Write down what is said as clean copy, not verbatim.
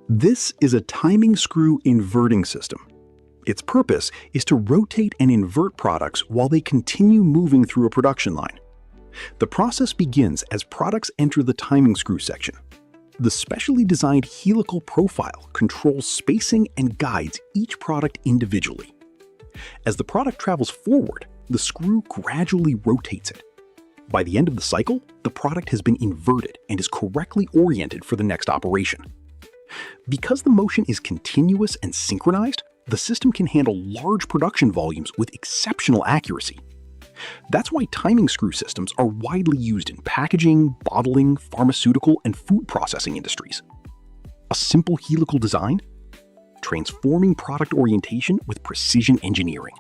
This is a timing screw inverting system. Its purpose is to rotate and invert products while they continue moving through a production line. The process begins as products enter the timing screw section. The specially designed helical profile controls spacing and guides each product individually. As the product travels forward, the screw gradually rotates it. By the end of the cycle, the product has been inverted and is correctly oriented for the next operation. Because the motion is continuous and synchronized, the system can handle large production volumes with exceptional accuracy. That's why timing screw systems are widely used in packaging, bottling, pharmaceutical, and food processing industries. A simple helical design, transforming product orientation with precision engineering.